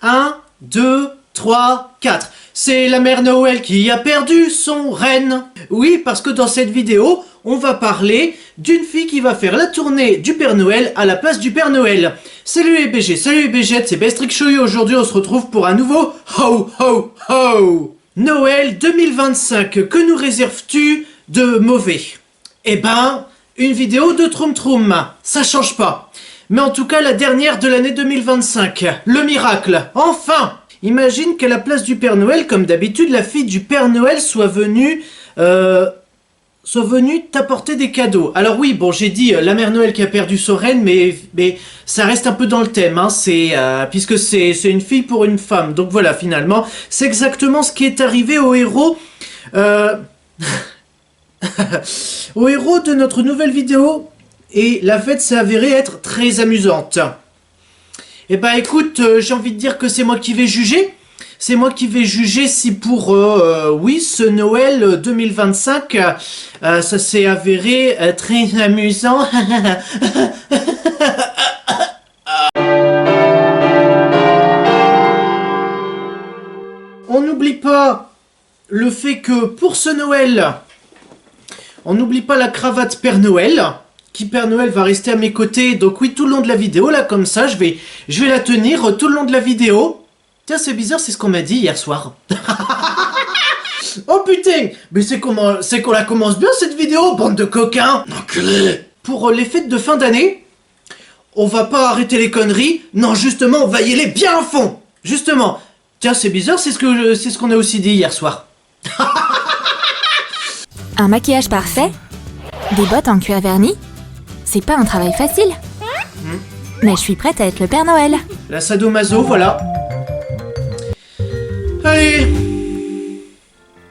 1, 2, 3, 4. C'est la mère Noël qui a perdu son renne. Oui, parce que dans cette vidéo, on va parler d'une fille qui va faire la tournée du Père Noël à la place du Père Noël. Salut les BG, salut les BG, c'est Bestrick Shoyu. Aujourd'hui, on se retrouve pour un nouveau Ho Ho Ho. Noël 2025, que nous réserves-tu de mauvais? Eh ben, une vidéo de Troum Troum, ça change pas. Mais en tout cas, la dernière de l'année 2025, le miracle, enfin! Imagine qu'à la place du Père Noël, comme d'habitude, la fille du Père Noël soit venue t'apporter des cadeaux. Alors oui, bon, j'ai dit la mère Noël qui a perdu son renne, mais ça reste un peu dans le thème, hein, puisque c'est une fille pour une femme. Donc voilà, finalement, c'est exactement ce qui est arrivé au héros... au héros de notre nouvelle vidéo, et la fête s'est avérée être très amusante. Eh ben écoute, j'ai envie de dire que c'est moi qui vais juger. C'est moi qui vais juger si pour, oui, ce Noël 2025, ça s'est avéré très amusant. On n'oublie pas le fait que pour ce Noël, on n'oublie pas la cravate Père Noël. Qui Père Noël va rester à mes côtés, donc oui, tout le long de la vidéo, là, comme ça, je vais la tenir tout le long de la vidéo. Tiens, c'est bizarre, c'est ce qu'on m'a dit hier soir. Oh putain, mais c'est qu'on la commence bien, cette vidéo, bande de coquins. Enculé. Pour les fêtes de fin d'année, on va pas arrêter les conneries, non, justement, on va y aller bien à fond. Justement. Tiens, c'est bizarre, c'est ce qu'on a aussi dit hier soir. Un maquillage parfait, des bottes en cuir verni. C'est pas un travail facile. Mais je suis prête à être le Père Noël. La sadomaso, voilà. Allez.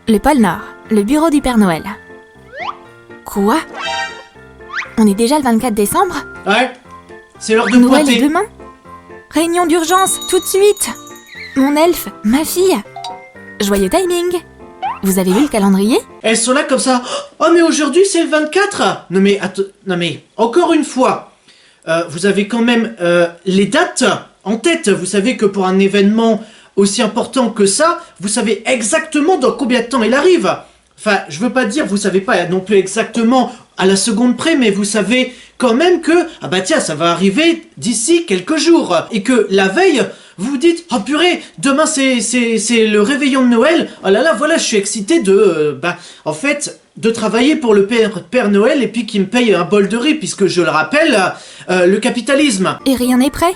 Le pôle Nord, le bureau du Père Noël. Quoi? On est déjà le 24 décembre? Ouais. C'est l'heure de Noël pointer. est demain? Réunion d'urgence, tout de suite. Mon elfe, ma fille. Joyeux timing. Vous avez lu le calendrier? Elles sont là comme ça. Oh mais aujourd'hui c'est le 24. Non mais encore une fois, vous avez quand même les dates en tête. Vous savez que pour un événement aussi important que ça, vous savez exactement dans combien de temps il arrive. Enfin, je veux pas dire, vous savez pas non plus exactement à la seconde près, mais vous savez quand même que, ah bah tiens, ça va arriver d'ici quelques jours. Et que la veille, vous vous dites, oh purée, demain c'est le réveillon de Noël. Oh là là, voilà, je suis excité en fait, de travailler pour le Père Noël et puis qu'il me paye un bol de riz, puisque je le rappelle, le capitalisme. Et rien n'est prêt?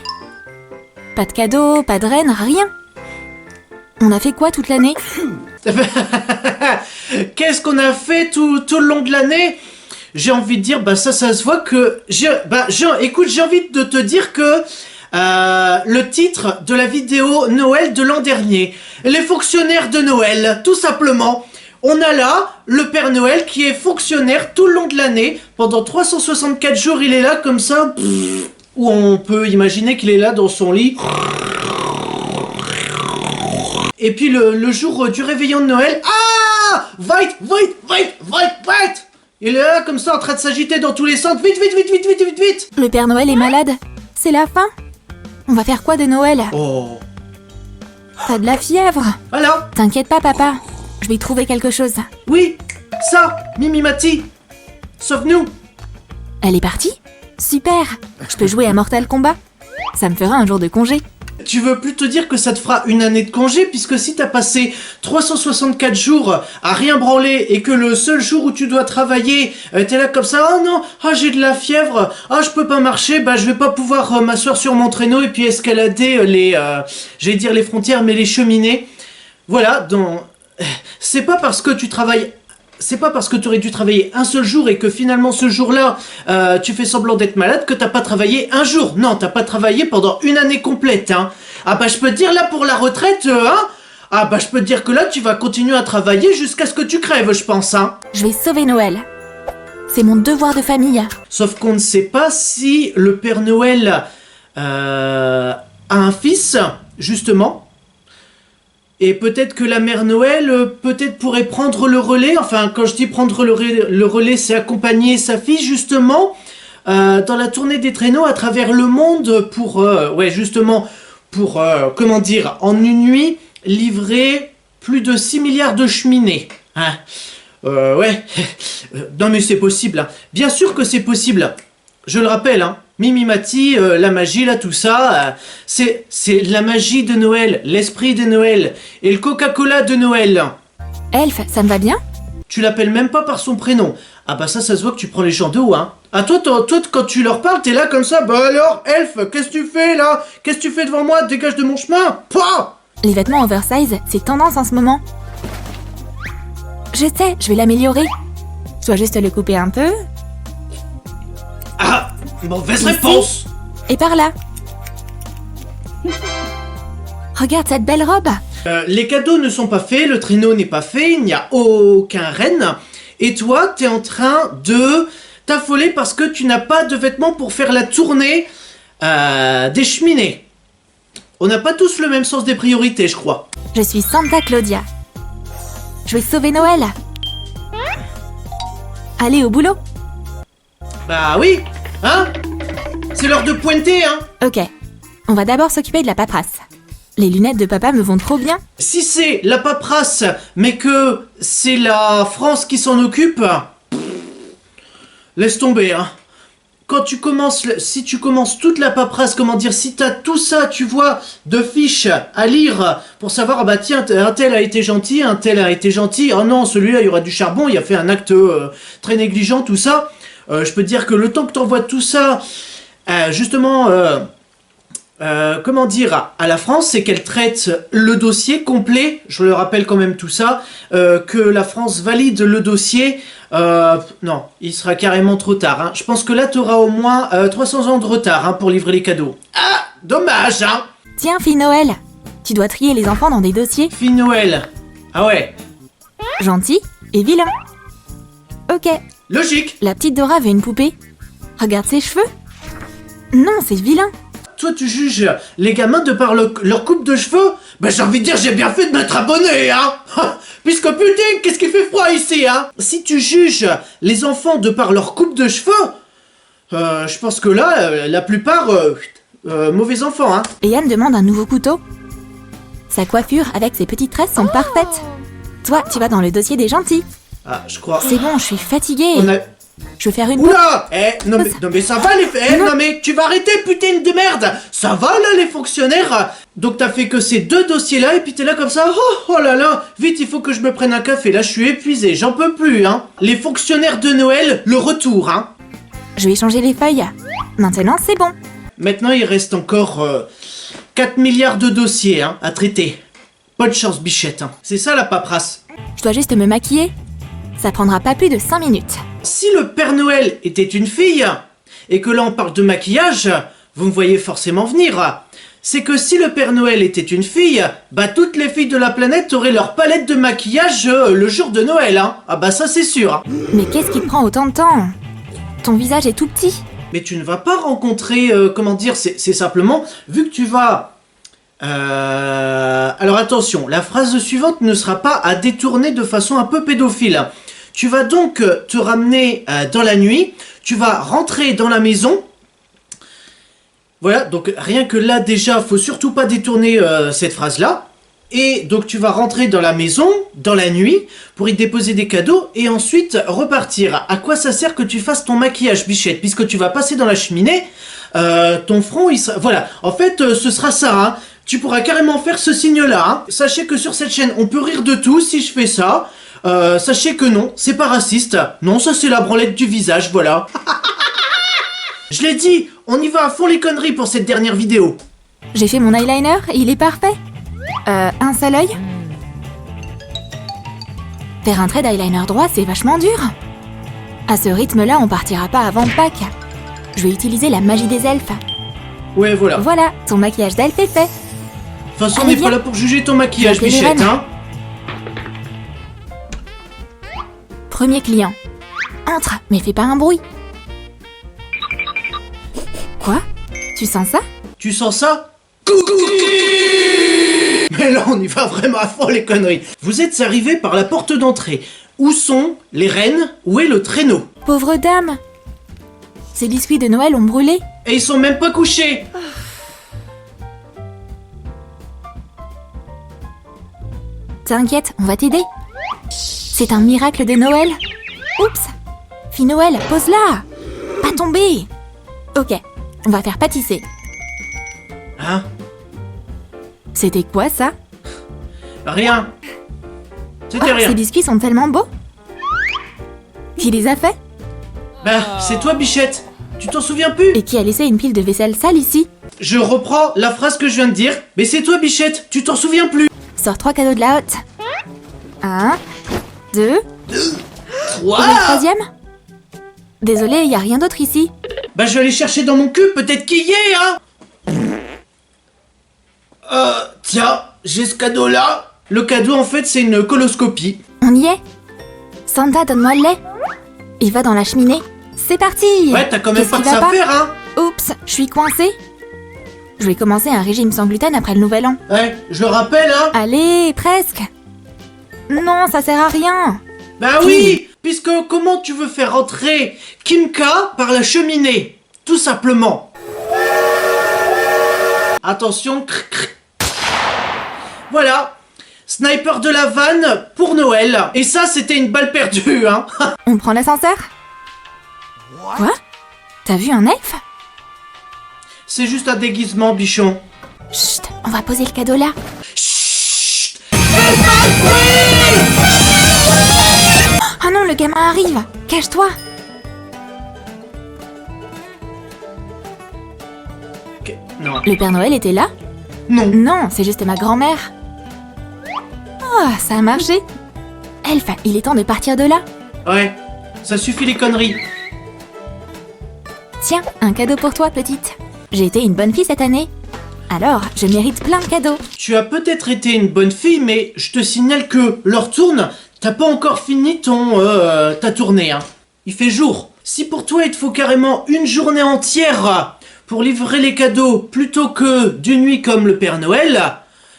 Pas de cadeaux, pas de reine, rien. On a fait quoi toute l'année? Qu'est-ce qu'on a fait tout le long de l'année? J'ai envie de dire, ça se voit que... écoute, j'ai envie de te dire que... le titre de la vidéo Noël de l'an dernier. Les fonctionnaires de Noël, tout simplement. On a là le Père Noël qui est fonctionnaire tout le long de l'année. Pendant 364 jours, il est là comme ça. Où on peut imaginer qu'il est là dans son lit. Et puis le jour du réveillon de Noël... Ah! Vite! Il est là comme ça en train de s'agiter dans tous les sens. Vite! Le Père Noël est malade. C'est la fin. On va faire quoi de Noël? Oh. T'as de la fièvre? Alors? T'inquiète pas, papa. Je vais trouver quelque chose. Oui, ça, Mimimati. Sauve-nous. Elle est partie? Super. Je peux jouer à Mortal Kombat? Ça me fera un jour de congé. Tu veux plus te dire que ça te fera une année de congé, puisque si t'as passé 364 jours à rien branler et que le seul jour où tu dois travailler, t'es là comme ça, oh non, j'ai de la fièvre, je peux pas marcher, je vais pas pouvoir m'asseoir sur mon traîneau et puis escalader j'allais dire les frontières, mais les cheminées. Voilà, donc, c'est pas parce que tu travailles... C'est pas parce que tu aurais dû travailler un seul jour et que finalement ce jour-là, tu fais semblant d'être malade que t'as pas travaillé un jour. Non, t'as pas travaillé pendant une année complète, hein. Je peux te dire là pour la retraite, je peux te dire que là tu vas continuer à travailler jusqu'à ce que tu crèves, je pense, hein. Je vais sauver Noël. C'est mon devoir de famille. Sauf qu'on ne sait pas si le Père Noël a un fils, justement. Et peut-être que la mère Noël, peut-être pourrait prendre le relais. Enfin, quand je dis prendre le relais, c'est accompagner sa fille, justement, dans la tournée des traîneaux à travers le monde pour, justement, pour, comment dire, en une nuit, livrer plus de 6 milliards de cheminées. Hein. Ouais. Non mais c'est possible. Hein. Bien sûr que c'est possible. Je le rappelle, hein. Mimimati, la magie, là, tout ça, c'est la magie de Noël, l'esprit de Noël et le Coca-Cola de Noël. Elfe, ça me va bien? Tu l'appelles même pas par son prénom. Ah bah ça se voit que tu prends les gens de haut, hein. Ah toi, quand tu leur parles, t'es là comme ça. Bah alors, Elfe, qu'est-ce que tu fais là? Qu'est-ce que tu fais devant moi? Dégage de mon chemin. Pouah! Les vêtements oversize, c'est tendance en ce moment. Je sais, je vais l'améliorer. Je dois juste le couper un peu. Ah, mauvaise Ici. réponse. Et par là. Regarde cette belle robe. Les cadeaux ne sont pas faits, le traîneau n'est pas fait, il n'y a aucun renne. Et toi, t'es en train de t'affoler parce que tu n'as pas de vêtements pour faire la tournée des cheminées. On n'a pas tous le même sens des priorités, je crois. Je suis Santa Claudia. Je vais sauver Noël. Allez au boulot. Bah oui, hein? C'est l'heure de pointer, hein? Ok, on va d'abord s'occuper de la paperasse. Les lunettes de papa me vont trop bien. Si c'est la paperasse, mais que c'est la France qui s'en occupe, laisse tomber, hein. Quand tu commences, si tu commences toute la paperasse, comment dire, si t'as tout ça, tu vois, de fiches à lire pour savoir, ah bah tiens, un tel a été gentil, un tel a été gentil, oh non, celui-là, il y aura du charbon, il a fait un acte très négligent, tout ça, je peux te dire que le temps que t'envoies tout ça, justement, comment dire, à la France, c'est qu'elle traite le dossier complet, je le rappelle quand même tout ça, que la France valide le dossier. Non, il sera carrément trop tard. Hein. Je pense que là, tu auras au moins 300 ans de retard hein, pour livrer les cadeaux. Ah, dommage, hein. Tiens, fille Noël, tu dois trier les enfants dans des dossiers Fille Noël. Ah ouais, gentil et vilain. Ok, logique. la petite Dora veut une poupée. Regarde ses cheveux. Non, c'est vilain. Toi, tu juges les gamins de par leur coupe de cheveux? Ben, j'ai envie de dire, j'ai bien fait de m'être abonné, hein. Puisque putain, qu'est-ce qui fait froid ici, hein? Si tu juges les enfants de par leur coupe de cheveux, je pense que là, la plupart, mauvais enfants, hein. Et Yann demande un nouveau couteau. Sa coiffure avec ses petites tresses sont parfaites. Toi, tu vas dans le dossier des gentils. Ah, je crois. C'est bon, je suis fatiguée. On a... Je vais faire une... Oula! Non mais ça va les... non mais tu vas arrêter putain de merde! Ça va là les fonctionnaires? Donc t'as fait que ces deux dossiers là et puis t'es là comme ça, oh là là, vite il faut que je me prenne un café, là je suis épuisé, j'en peux plus hein! Les fonctionnaires de Noël, le retour hein! Je vais changer les feuilles. Maintenant c'est bon. Maintenant il reste encore 4 milliards de dossiers hein, à traiter. Bonne chance bichette hein. C'est ça la paperasse. Je dois juste me maquiller. Ça prendra pas plus de 5 minutes. Si le Père Noël était une fille, et que là on parle de maquillage, vous me voyez forcément venir, c'est que si le Père Noël était une fille, bah toutes les filles de la planète auraient leur palette de maquillage le jour de Noël, hein. Ah bah ça c'est sûr. Hein. Mais qu'est-ce qui te prend autant de temps? Ton visage est tout petit. Mais tu ne vas pas rencontrer, comment dire, c'est simplement, vu que tu vas... Alors attention, la phrase suivante ne sera pas à détourner de façon un peu pédophile. Tu vas donc te ramener dans la nuit, tu vas rentrer dans la maison. Voilà, donc rien que là déjà, faut surtout pas détourner cette phrase-là. Et donc tu vas rentrer dans la maison, dans la nuit, pour y déposer des cadeaux et ensuite repartir. À quoi ça sert que tu fasses ton maquillage, bichette? Puisque tu vas passer dans la cheminée, ton front, il sera... Voilà, en fait, ce sera ça, hein. Tu pourras carrément faire ce signe-là. Hein. Sachez que sur cette chaîne, on peut rire de tout si je fais ça. Sachez que non, c'est pas raciste. Non, ça c'est la branlette du visage, voilà. Je l'ai dit, on y va à fond les conneries pour cette dernière vidéo. J'ai fait mon eyeliner, il est parfait. Un seul œil? Faire un trait d'eyeliner droit, c'est vachement dur. À ce rythme-là, on partira pas avant Pâques. Je vais utiliser la magie des elfes. Ouais, voilà. Voilà, ton maquillage d'elfe est fait. De toute façon, on Allez, n'est pas viens. là pour juger ton maquillage, Viens, bichette, Téléren. hein. Premier client. Entre, mais fais pas un bruit. Quoi? Tu sens ça? Tu sens ça? Mais là, on y va vraiment à fond les conneries. Vous êtes arrivés par la porte d'entrée. Où sont les rennes? Où est le traîneau? Pauvre dame. Ces biscuits de Noël ont brûlé. Et ils sont même pas couchés. T'inquiète, on va t'aider. C'est un miracle de Noël. Oups. Fille Noël, pose-la. Pas tomber. Ok, on va faire pâtisser. Hein? C'était quoi ça? Rien. C'était Oh, rien. ces biscuits sont tellement beaux. Qui les a faits? Bah, c'est toi, Bichette. Tu t'en souviens plus? Et qui a laissé une pile de vaisselle sale ici? Je reprends la phrase que je viens de dire. Mais c'est toi, Bichette. Tu t'en souviens plus? Sors 3 cadeaux de la hotte. 1, 2, 3. et le troisième? Désolé, y a rien d'autre ici. Bah, je vais aller chercher dans mon cul. Peut-être qu'il y est, hein? Tiens, j'ai ce cadeau-là. Le cadeau, en fait, c'est une coloscopie. On y est. Santa, donne-moi le lait. Il va dans la cheminée. C'est parti. Ouais, t'as quand même Qu'est-ce pas qui que va ça à faire, hein? Oups, je suis coincée. Je vais commencer un régime sans gluten après le nouvel an. Ouais, je le rappelle, hein? Allez, presque. Non, ça sert à rien. Bah oui! Puisque comment tu veux faire entrer Kimka par la cheminée? Tout simplement. Attention. Cric, cric. Voilà. Sniper de la vanne pour Noël. Et ça, c'était une balle perdue, hein? On prend l'ascenseur? Quoi? T'as vu un elfe? C'est juste un déguisement, bichon. Chut, on va poser le cadeau là. Chut! Fais pas de bruit! Oh non, le gamin arrive. Cache-toi. Ok, non. Le Père Noël était là? Non. Non, c'est juste ma grand-mère. Oh, ça a marché. Elfe, il est temps de partir de là. Ouais, ça suffit les conneries. Tiens, un cadeau pour toi, petite. J'ai été une bonne fille cette année. Alors, je mérite plein de cadeaux. Tu as peut-être été une bonne fille, mais je te signale que l'heure tourne. T'as pas encore fini ta tournée, hein. Il fait jour. Si pour toi il te faut carrément une journée entière pour livrer les cadeaux plutôt que d'une nuit comme le Père Noël,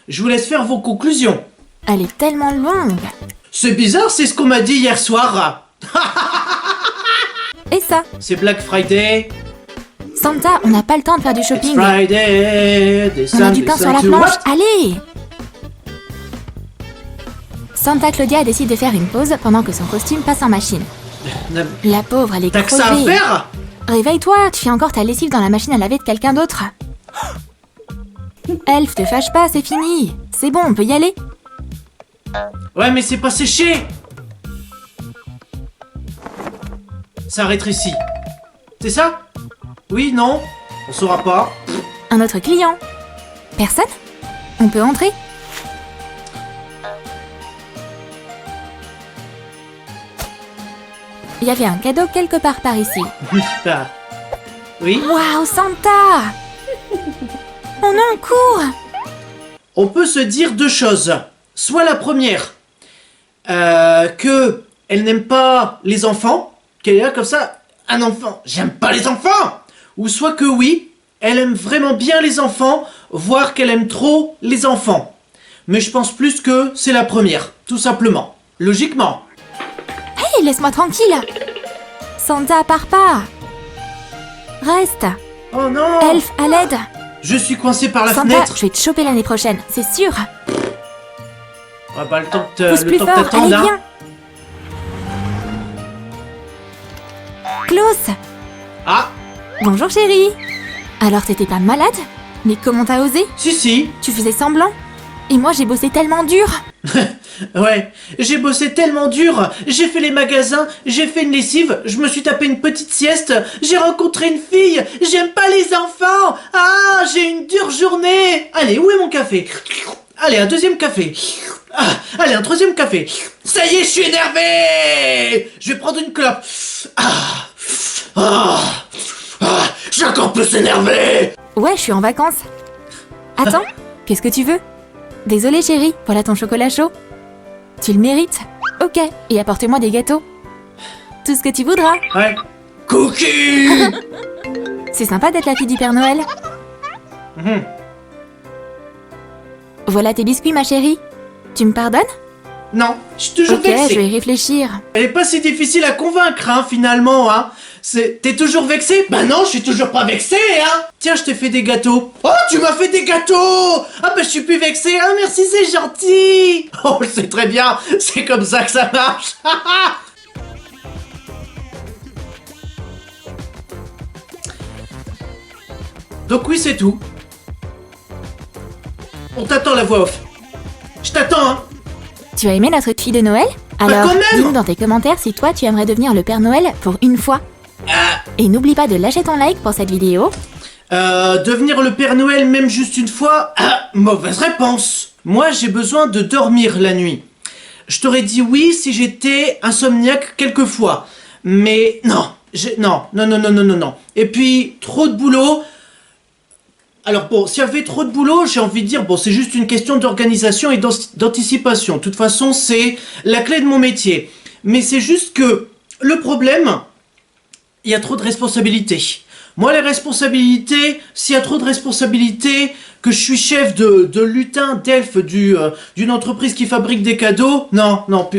je vous laisse faire vos conclusions. Elle est tellement longue. C'est bizarre, c'est ce qu'on m'a dit hier soir. Et ça? C'est Black Friday. Santa, on n'a pas le temps de faire du shopping. Friday, On a du pain sur la planche. Allez! Santa Claudia décide de faire une pause pendant que son costume passe en machine. La pauvre, elle est T'as que ça à crevée. faire? Réveille-toi, tu fais encore ta lessive dans la machine à laver de quelqu'un d'autre. Elfe, te fâche pas, c'est fini. C'est bon, on peut y aller. Ouais, mais c'est pas séché. Ça rétrécit. C'est ça? Oui, non? On saura pas. Un autre client. Personne? On peut entrer? Il y avait un cadeau quelque part par ici. Bah, oui. Waouh, Santa! Oh non, cours! On peut se dire deux choses. Soit la première, que elle n'aime pas les enfants, qu'elle est là comme ça, un enfant, j'aime pas les enfants! Ou soit que oui, elle aime vraiment bien les enfants, voire qu'elle aime trop les enfants. Mais je pense plus que c'est la première, tout simplement. Logiquement. Hey, laisse-moi tranquille! Santa, pars pas! Reste! Oh non! Elfe, à l'aide! Je suis coincé par la Santa, fenêtre. je vais te choper l'année prochaine, c'est sûr! Ah bah le temps que Pousse plus fort, t'attendes, allez, hein. viens! Klaus! Ah, Bonjour chérie! Alors t'étais pas malade? Mais comment t'as osé? si. Tu faisais semblant? Et moi j'ai bossé tellement dur! Ouais, j'ai bossé tellement dur, j'ai fait les magasins, j'ai fait une lessive, je me suis tapé une petite sieste, j'ai rencontré une fille, j'aime pas les enfants, ah, j'ai une dure journée. Allez, où est mon café? Allez, un deuxième café. Ah, allez, un troisième café. Ça y est, je suis énervé. Je vais prendre une clope. Je suis encore plus énervé. Ouais, je suis en vacances. Attends, qu'est-ce que tu veux? Désolée chérie, voilà ton chocolat chaud. Tu le mérites? Ok, et apporte-moi des gâteaux. Tout ce que tu voudras. Ouais. Cookie. C'est sympa d'être la fille du Père Noël. Mhm. Voilà tes biscuits ma chérie. Tu me pardonnes? Non, je suis toujours Ok, vexé. je vais y réfléchir. Elle est pas si difficile à convaincre, hein, finalement, hein. T'es toujours vexé? Bah non, je suis toujours pas vexé, hein. Tiens, je t'ai fait des gâteaux. Oh, tu m'as fait des gâteaux. Ah bah je suis plus vexé. Ah merci, c'est gentil. Oh, je sais très bien, c'est comme ça que ça marche. Donc oui, c'est tout. On t'attend la voix off. Je t'attends, hein. Tu as aimé notre cri de Noël? Alors, quand même. dis-nous dans tes commentaires si toi tu aimerais devenir le Père Noël pour une fois. Et n'oublie pas de lâcher ton like pour cette vidéo. Devenir le Père Noël même juste une fois? Mauvaise réponse. Moi, j'ai besoin de dormir la nuit. Je t'aurais dit oui si j'étais insomniaque quelquefois. Mais non. Non. Et puis, trop de boulot. Alors bon, s'il y avait trop de boulot, j'ai envie de dire, bon, c'est juste une question d'organisation et d'anticipation. De toute façon, c'est la clé de mon métier. Mais c'est juste que le problème, il y a trop de responsabilités. Moi, les responsabilités, s'il y a trop de responsabilités, que je suis chef de lutin, d'elfe d'une entreprise qui fabrique des cadeaux, non,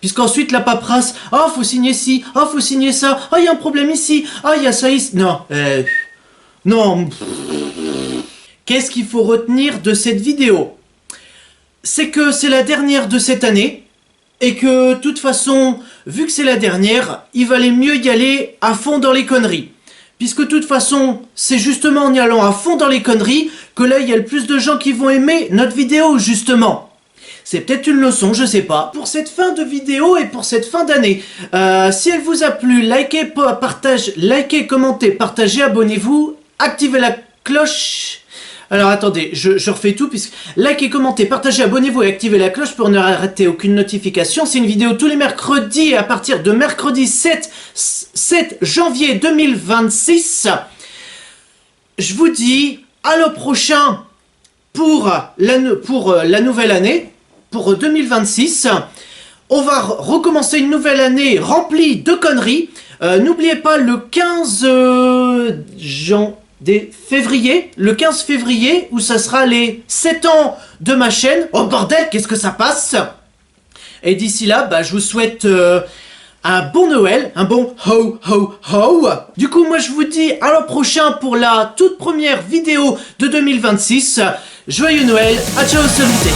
puisqu'ensuite la paperasse, faut signer ci, faut signer ça, il y a un problème ici, il y a ça ici, non. Qu'est-ce qu'il faut retenir de cette vidéo? C'est que c'est la dernière de cette année, et que, de toute façon, vu que c'est la dernière, il valait mieux y aller à fond dans les conneries. Puisque, de toute façon, c'est justement en y allant à fond dans les conneries que là, il y a le plus de gens qui vont aimer notre vidéo, justement. C'est peut-être une leçon, je sais pas. Pour cette fin de vidéo et pour cette fin d'année, si elle vous a plu, likez, commentez, partagez, abonnez-vous, activez la cloche. Alors attendez, je refais tout, puisque likez, commentez, partagez, abonnez-vous et activez la cloche pour ne rater aucune notification. C'est une vidéo tous les mercredis à partir de mercredi 7 janvier 2026. Je vous dis à l'an prochain pour la nouvelle année, pour 2026. On va recommencer une nouvelle année remplie de conneries. N'oubliez pas le 15 février, où ça sera les 7 ans de ma chaîne. Oh bordel, qu'est-ce que ça passe? Et d'ici là, je vous souhaite un bon Noël, un bon ho ho ho. Du coup, moi je vous dis à l'an prochain pour la toute première vidéo de 2026. Joyeux Noël, à ciao, saluté.